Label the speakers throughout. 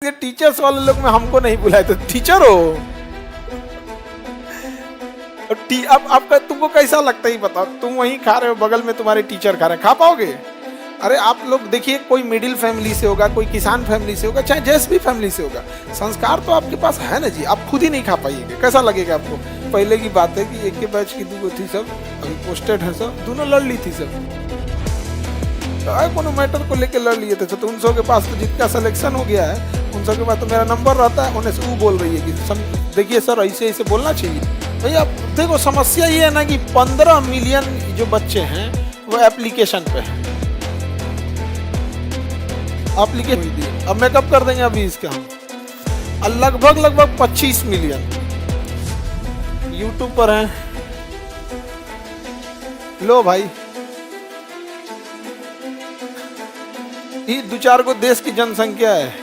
Speaker 1: ये टीचर्स वाले लोग में हमको नहीं बुलाए तो टीचर हो। अब आपका तुमको कैसा लगता है बताओ, तुम वहीं खा रहे हो, बगल में तुम्हारे टीचर खा रहे हैं, खा पाओगे? अरे आप लोग देखिए, कोई मिडिल फैमिली से होगा, कोई किसान फैमिली से होगा, चाहे जैस भी फैमिली से होगा, संस्कार तो आपके पास है ना जी। आप खुद ही नहीं खा पाइएगा, कैसा लगेगा आपको? पहले की बात है कि एक के बैच की दो थी सब, अभी पोस्टेड है सब, दोनों लड़ ली थी सब, कोनो मैटर को लेके लड़ लिए थे। तो उन सब के पास तो जिनका सिलेक्शन हो गया है, उन सब के पास तो मेरा नंबर रहता है, उन्हें से वो बोल रही है कि देखिए सर ऐसे ऐसे बोलना चाहिए। भैया देखो, समस्या ये है ना कि 15 मिलियन जो बच्चे हैं वो एप्लीकेशन पे हैं। एप्लीकेशन अब मेकअप कर देंगे अभी इसका हम, लगभग 25 मिलियन यूट्यूब पर हैं। लो भाई, ये 2-4 को देश की जनसंख्या है,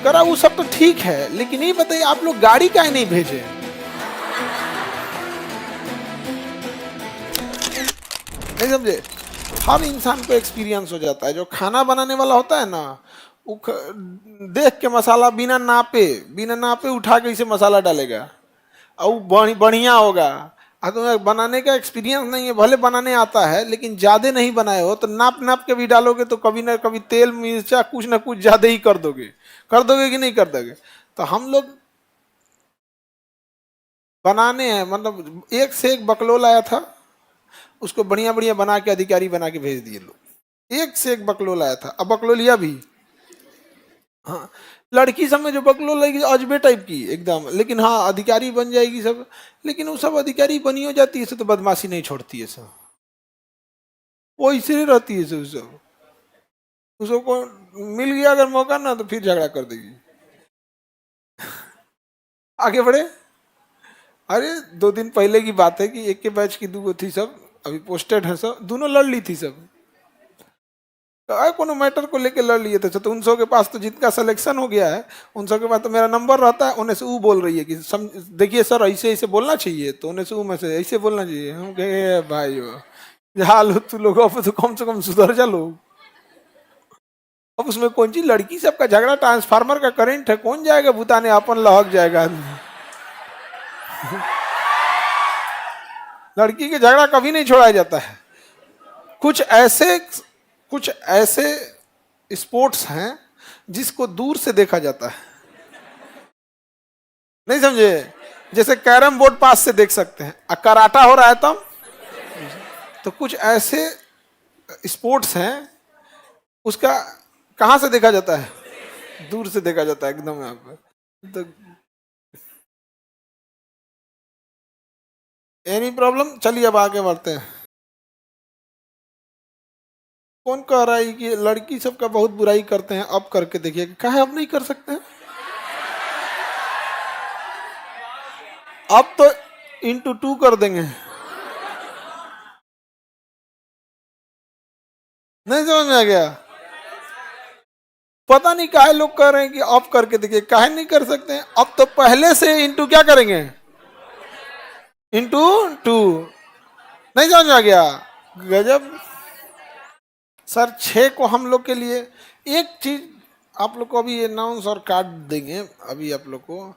Speaker 1: करा वो सब तो ठीक है, लेकिन ये बताइए आप लोग गाड़ी काहे नहीं भेजे? नहीं समझे? हर इंसान को एक्सपीरियंस हो जाता है। जो खाना बनाने वाला होता है ना, वो देख के मसाला बिना नापे उठा के इसे मसाला डालेगा और बढ़िया होगा। तुम्हें बनाने का एक्सपीरियंस नहीं है, भले बनाने आता है लेकिन ज्यादा नहीं बनाए हो तो नाप के भी डालोगे तो कभी ना कभी तेल मिर्चा कुछ ना कुछ ज्यादा ही कर दोगे कि नहीं कर दोगे? तो हम लोग बनाने हैं, मतलब एक से एक बकलोल आया था, उसको बढ़िया बढ़िया बना के अधिकारी बना के भेज दिए लोग। एक से एक बकलोल आया था, अब बकलोलिया भी, हाँ लड़की सब में जो बकलोल लगेगी अजबे टाइप की एकदम, लेकिन हाँ अधिकारी बन जाएगी सब। लेकिन वो सब अधिकारी बनी हो जाती है तो बदमाशी नहीं छोड़ती है सब, वो इसलिए रहती है सब उसको मिल गया अगर मौका ना तो फिर झगड़ा कर देगी। आगे बढ़े। अरे 2 दिन पहले की बात है कि एक के बैच की 2 थी सब, अभी पोस्टेड है सब, दोनों लड़ ली थी सब, कोनो मैटर को लेके लड़ लिए थे। तो उन सब के पास तो जिनका सिलेक्शन हो गया है, उन सब के पास तो मेरा नंबर रहता है, उन्हें से वो बोल रही है कि देखिए सर ऐसे ऐसे बोलना चाहिए, तो उन्हें से वो में से ऐसे बोलना चाहिए। हम कहे भाई हाल हो तू लोग, अब तो कम से कम सुधर जा लोग। अब उसमें कौन सी लड़की सबका झगड़ा, ट्रांसफार्मर का करंट है, कौन जाएगा भूताने, अपन लहक जाएगा आदमी। लड़की के झगड़ा कभी नहीं छोड़ा जाता है। कुछ ऐसे स्पोर्ट्स हैं जिसको दूर से देखा जाता है, नहीं समझे? जैसे कैरम बोर्ड पास से देख सकते हैं, कराटा हो रहा है तब। तो कुछ ऐसे स्पोर्ट्स हैं, उसका कहां से देखा जाता है? दूर से देखा जाता है एकदम यहाँ पे। तो एनी प्रॉब्लम? चलिए अब आगे बढ़ते हैं। कौन कह रहा है कि लड़की सबका बहुत बुराई करते हैं? अब करके देखिए, कहा अब नहीं कर सकते हैं? अब तो इंटू 2 कर देंगे। नहीं समझ में आ गया? पता नहीं काहे लोग कह रहे हैं कि अब करके देखिए, काहे नहीं कर सकते हैं? अब तो पहले से इंटू क्या करेंगे? इंटू 2। नहीं समझ में आ गया? गजब सर। 6 को हम लोग के लिए एक चीज आप लोग को अभी अनाउंस और कार्ड देंगे अभी आप लोग को।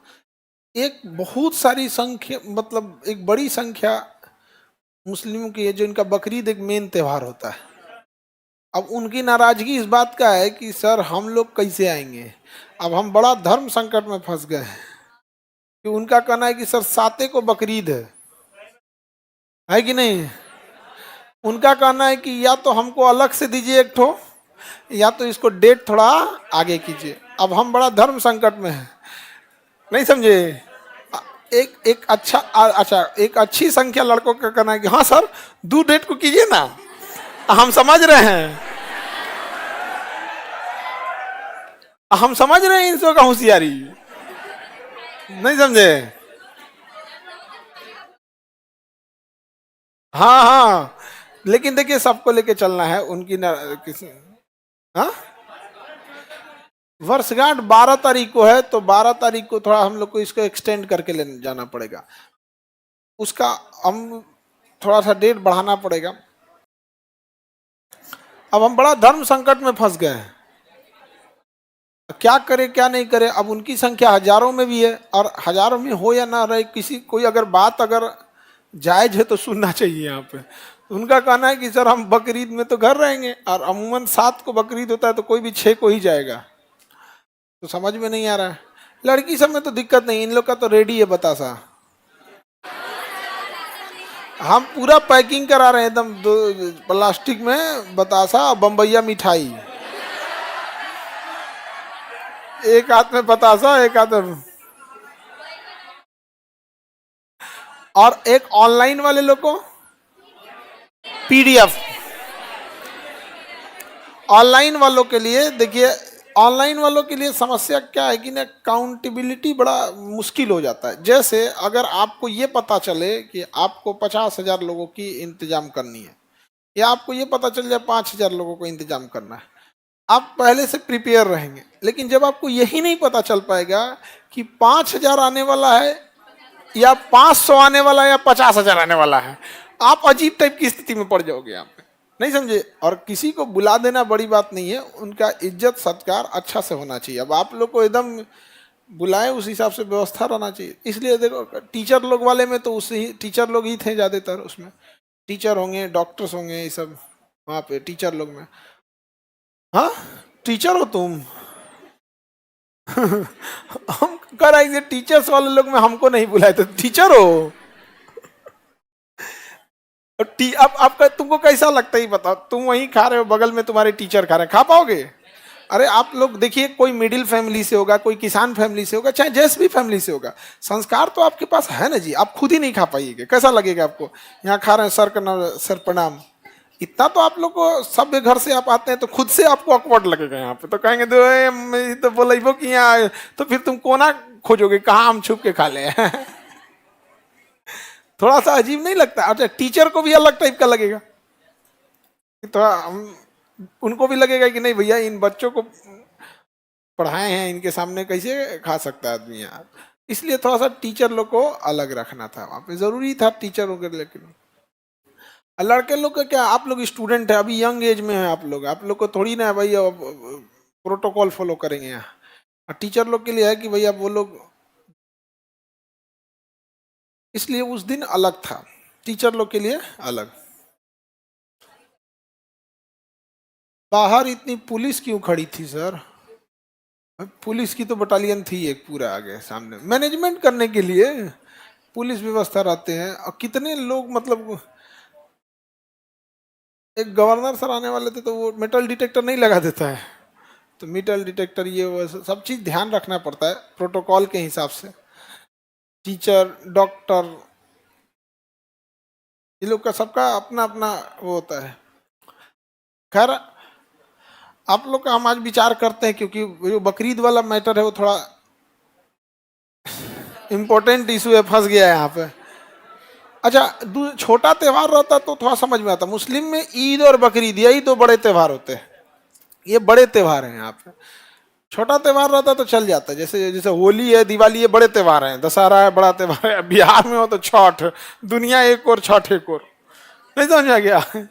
Speaker 1: एक बहुत सारी संख्या, मतलब एक बड़ी संख्या मुस्लिमों की है जो इनका बकरीद एक मेन त्योहार होता है। अब उनकी नाराजगी इस बात का है कि सर हम लोग कैसे आएंगे। अब हम बड़ा धर्म संकट में फंस गए हैं कि उनका कहना है कि सर 7 को बकरीद है कि नहीं? उनका कहना है कि या तो हमको अलग से दीजिए एक ठो, या तो इसको डेट थोड़ा आगे कीजिए। अब हम बड़ा धर्म संकट में हैं, नहीं समझे? एक अच्छी संख्या लड़कों का कहना है कि हाँ सर 2 डेट को कीजिए ना, हम समझ रहे हैं, हम समझ रहे हैं इन सब का होशियारी, नहीं समझे? हाँ हाँ, लेकिन देखिए सबको लेके चलना है उनकी किसी। हाँ वर्षगांठ 12 तारीख को है, तो 12 तारीख को थोड़ा हम लोग को इसको एक्सटेंड करके ले जाना पड़ेगा, उसका हम थोड़ा सा डेट बढ़ाना पड़ेगा। अब हम बड़ा धर्म संकट में फंस गए हैं। क्या करे क्या नहीं करे। अब उनकी संख्या हजारों में भी है, और हजारों में हो या ना रहे, किसी कोई अगर बात अगर जायज है तो सुनना चाहिए यहाँ पे। उनका कहना है कि सर हम बकरीद में तो घर रहेंगे, और अमूमन 7 को बकरीद होता है तो कोई भी 6 को ही जाएगा। तो समझ में नहीं आ रहा है। लड़की सब में तो दिक्कत नहीं, इन लोग का तो रेडी है बतासा। हम पूरा पैकिंग करा रहे हैं एकदम प्लास्टिक में, बतासा और बम्बैया मिठाई, एक हाथ में बतासा एक हाथ में। और एक ऑनलाइन वाले लोग को पीडीएफ। ऑनलाइन वालों के लिए देखिए, ऑनलाइन वालों के लिए समस्या क्या है कि ना काउंटेबिलिटी बड़ा मुश्किल हो जाता है। जैसे अगर आपको ये पता चले कि आपको 50,000 लोगों की इंतजाम करनी है, या आपको ये पता चल जाए 5,000 लोगों को इंतजाम करना है, आप पहले से प्रिपेयर रहेंगे। लेकिन जब आपको यही नहीं पता चल पाएगा कि 5,000 आने वाला है, या 500 आने वाला है, या 50,000 आने वाला है, आप अजीब टाइप की स्थिति में पड़ जाओगे यहाँ पे। नहीं समझे। और किसी को बुला देना बड़ी बात नहीं है, उनका इज्जत सत्कार अच्छा से होना चाहिए। अब आप लोग को एकदम बुलाए उस हिसाब से व्यवस्था रहना चाहिए। इसलिए देखो टीचर लोग वाले में तो उसी टीचर लोग ही थे ज़्यादातर, उसमें टीचर होंगे, डॉक्टर्स होंगे, ये सब वहाँ पे टीचर लोग में। हाँ टीचर हो तुम? हम कह रहे हैं टीचर्स वाले लोग में हमको नहीं बुलाए तो टीचर हो? अब आपका तुमको कैसा लगता है बताओ। तुम वहीं खा रहे हो, बगल में तुम्हारे टीचर खा रहे हैं, खा पाओगे? अरे आप लोग देखिए, कोई मिडिल फैमिली से होगा, कोई किसान फैमिली से होगा, चाहे जैस भी फैमिली से होगा, संस्कार तो आपके पास है ना जी। आप खुद ही नहीं खा पाइएगा, कैसा लगेगा आपको? यहाँ खा रहे हैं, सर का सर प्रणाम, इतना तो आप लोग को सभ्य घर से आप आते हैं तो खुद से आपको ऑकवर्ड लगेगा। यहाँ पे तो कहेंगे तो बोलेबो कि यहाँ, तो फिर तुम कोना खोजोगे कहाँ हम छुप के खा ले। थोड़ा सा अजीब नहीं लगता? अच्छा टीचर को भी अलग टाइप का लगेगा, थोड़ा उनको भी लगेगा कि नहीं भैया इन बच्चों को पढ़ाए हैं, इनके सामने कैसे खा सकता है आदमी यार। इसलिए थोड़ा सा टीचर लोग को अलग रखना था वहाँ पे, जरूरी था टीचरों के। लेकिन लड़के लोग का क्या, आप लोग स्टूडेंट है, अभी यंग एज में है आप लोग को थोड़ी ना भाई प्रोटोकॉल फॉलो करेंगे यहाँ। टीचर लोग के लिए है कि भैया वो लोग, इसलिए उस दिन अलग था टीचर लोग के लिए अलग। बाहर इतनी पुलिस क्यों खड़ी थी सर? पुलिस की तो बटालियन थी एक पूरा आगे सामने, मैनेजमेंट करने के लिए पुलिस व्यवस्था रहते हैं। और कितने लोग, मतलब एक गवर्नर सर आने वाले थे तो वो मेटल डिटेक्टर नहीं लगा देता है, तो मेटल डिटेक्टर ये वो सब चीज़ ध्यान रखना पड़ता है प्रोटोकॉल के हिसाब से। टीचर, डॉक्टर, ये लोग का सबका अपना अपना वो होता है। खैर आप लोग का हम आज विचार करते हैं, क्योंकि जो बकरीद वाला मैटर है वो थोड़ा इम्पोर्टेंट इशू है, फंस गया है यहाँ पे। अच्छा छोटा त्यौहार रहता तो थोड़ा समझ में आता। मुस्लिम में ईद और बकरीद यही दो बड़े त्यौहार होते हैं, ये बड़े त्यौहार हैं यहाँ पे। छोटा त्यौहार रहता तो चल जाता, जैसे जैसे होली है, दिवाली है, बड़े त्यौहार हैं, दशहरा है बड़ा त्यौहार है। बिहार में हो तो छठ, दुनिया एक और छठ एक और। नहीं समझ आ गया?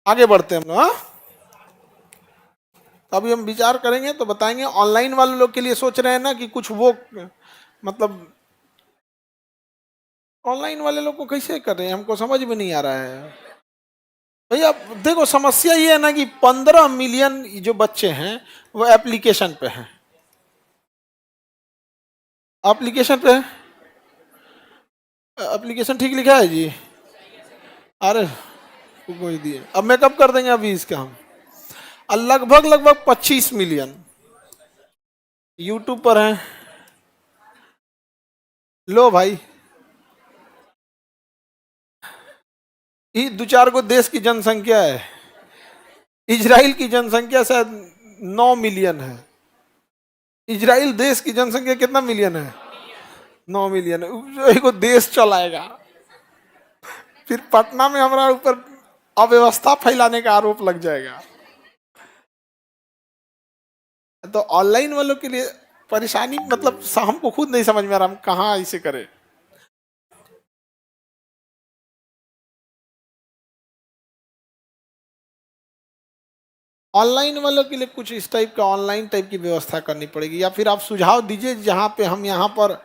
Speaker 1: आगे बढ़ते हैं हम लोग। हाँ अभी हम विचार करेंगे तो बताएंगे। ऑनलाइन वाले लोग के लिए सोच रहे हैं ना कि कुछ वो, मतलब ऑनलाइन वाले लोग को कैसे कर रहे हैं, हमको समझ में नहीं आ रहा है भैया। देखो समस्या ये है ना कि 15 मिलियन जो बच्चे हैं वो एप्लीकेशन पे हैं। एप्लीकेशन पे है, एप्लीकेशन ठीक लिखा है जी? अरे कोई दिए, अब मैं कब कर देंगे अभी इसका हम। लगभग लगभग 25 मिलियन यूट्यूब पर हैं। लो भाई, ये 2-4 को देश की जनसंख्या है। इजराइल की जनसंख्या शायद 9 मिलियन है। इजराइल देश की जनसंख्या कितना मिलियन है? 9 मिलियन है। एक देश चलाएगा, फिर पटना में हमारा ऊपर अव्यवस्था फैलाने का आरोप लग जाएगा। तो ऑनलाइन वालों के लिए परेशानी, मतलब हमको खुद नहीं समझ में आ रहा हम कहाँ इसे करें। ऑनलाइन वालों के लिए कुछ इस टाइप का ऑनलाइन टाइप की व्यवस्था करनी पड़ेगी, या फिर आप सुझाव दीजिए जहां पे हम यहाँ पर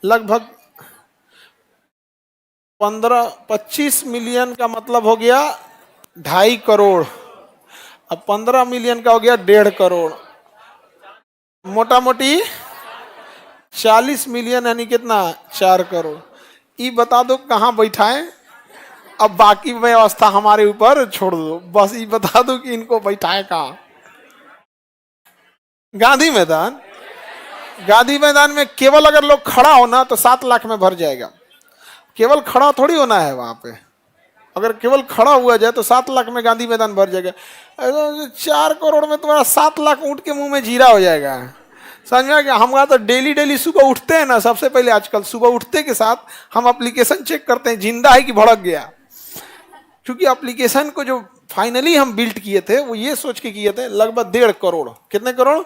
Speaker 1: लगभग 25 मिलियन का मतलब हो गया 2.5 करोड़, अब 15 मिलियन का हो गया 1.5 करोड़, मोटा मोटी 40 मिलियन यानी कितना 4 करोड़। ये बता दो कहाँ बैठाएं, अब बाकी व्यवस्था हमारे ऊपर छोड़ दो, बस ये बता दो कि इनको बैठाएं कहाँ। गांधी मैदान, गांधी मैदान में केवल अगर लोग खड़ा होना तो 7 लाख में भर जाएगा, केवल खड़ा थोड़ी होना है वहां पे, अगर केवल खड़ा हुआ जाए तो 7 लाख में गांधी मैदान भर जाएगा। 4 करोड़ में तुम्हारा 7 लाख ऊँट के मुंह में जीरा हो जाएगा, समझ में आ गया। हमारा तो डेली डेली सुबह उठते हैं ना, सबसे पहले आजकल सुबह उठते के साथ हम एप्लीकेशन चेक करते हैं जिंदा है कि भड़क गया, क्योंकि एप्लीकेशन को जो फाइनली हम बिल्ड किए थे वो ये सोच के किए थे लगभग 1.5 करोड़, कितने करोड़,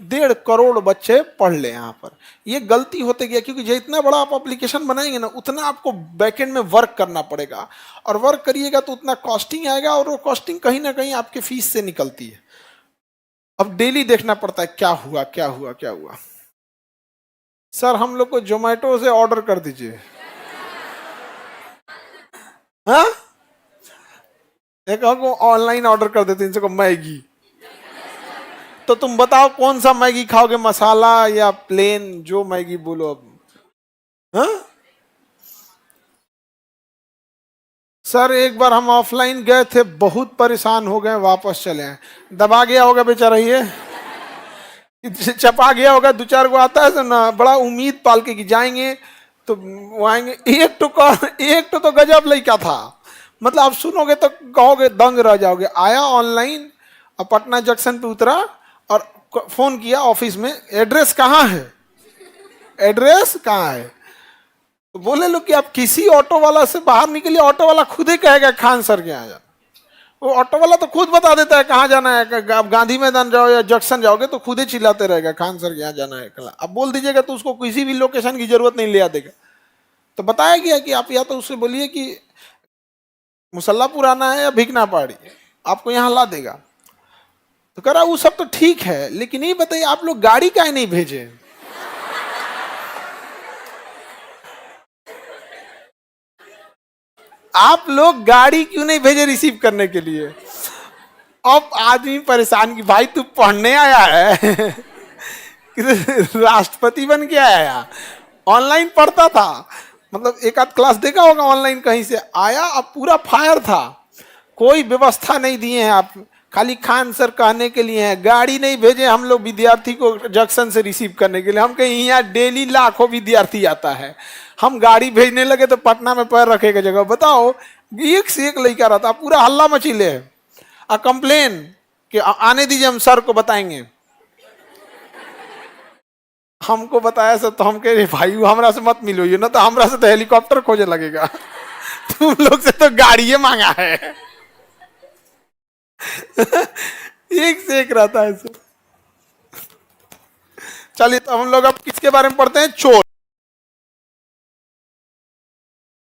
Speaker 1: 1.5 करोड़ बच्चे पढ़ ले यहाँ पर। ये गलती होते गया, क्योंकि जितना बड़ा आप एप्लीकेशन बनाएंगे ना उतना आपको बैकएंड में वर्क करना पड़ेगा, और वर्क करिएगा तो उतना कॉस्टिंग आएगा, और वो कॉस्टिंग कहीं ना कहीं आपके फीस से निकलती है। अब डेली देखना पड़ता है क्या हुआ क्या हुआ क्या हुआ। सर हम लोग को जोमेटो से ऑर्डर कर दीजिए, हाँ एक को ऑनलाइन ऑर्डर कर देते इनसे को मैगी, तो तुम बताओ कौन सा मैगी खाओगे, मसाला या प्लेन, जो मैगी बोलो अब, हाँ। सर एक बार हम ऑफलाइन गए थे, बहुत परेशान हो गए, वापस चले आए। दबा गया होगा बेचारा, ये चपा गया होगा, 2-4 को आता है ना, बड़ा उम्मीद पाल के कि जाएंगे तो वो आएंगे। एक तो गजब लड़का था, मतलब आप सुनोगे तो कहोगे दंग रह जाओगे। आया ऑनलाइन और पटना जंक्शन पे उतरा और फोन किया ऑफिस में, एड्रेस कहाँ है, एड्रेस कहाँ है। तो बोले लोग कि आप किसी ऑटो वाला से बाहर निकलिए, ऑटो वाला खुद ही कहेगा खान सर के यहाँ जाना। वो ऑटो वाला तो खुद बता देता है कहाँ जाना है, आप गांधी मैदान जाओ या जंक्शन जाओगे तो खुद ही चिल्लाते रहेगा खान सर के यहाँ जाना है। अब बोल दीजिएगा तो उसको किसी भी लोकेशन की जरूरत नहीं ले आ देगा। तो बताया गया कि आप या तो उससे बोलिए कि मुसल्लापुर आना है या भिकना पहाड़ी, आपको यहाँ ला देगा। तो कह रहा वो सब तो ठीक है, लेकिन ये बताइए आप लोग गाड़ी काहे नहीं भेजे। आप लोग गाड़ी क्यों नहीं भेजे रिसीव करने के लिए। अब आदमी परेशान कि भाई तू पढ़ने आया है राष्ट्रपति बन के आया, ऑनलाइन पढ़ता था, मतलब एक आध क्लास देखा होगा ऑनलाइन, कहीं से आया अब पूरा फायर था। कोई व्यवस्था नहीं दिए हैं आप, खाली खान सर कहने के लिए हैं। गाड़ी नहीं भेजे हम लोग विद्यार्थी को जंक्शन से रिसीव करने के लिए। हम कहीं यहाँ डेली लाखों विद्यार्थी आता है, हम गाड़ी भेजने लगे तो पटना में पैर रखेगा जगह। बताओ एक से एक लड़का रहता, पूरा हल्ला मचीले और कंप्लेन कि आने दीजिए हम सर को बताएंगे। हमको बताया सर, तो हम कह रहे भाई हमरा से मत मिलो, ना तो हमरा से तो हेलीकॉप्टर खोजे लगेगा तुम लोग से तो गाड़ी मांगा है एक से एक रहता है सर। चलिए तो हम लोग अब किसके बारे में पढ़ते हैं, चोर।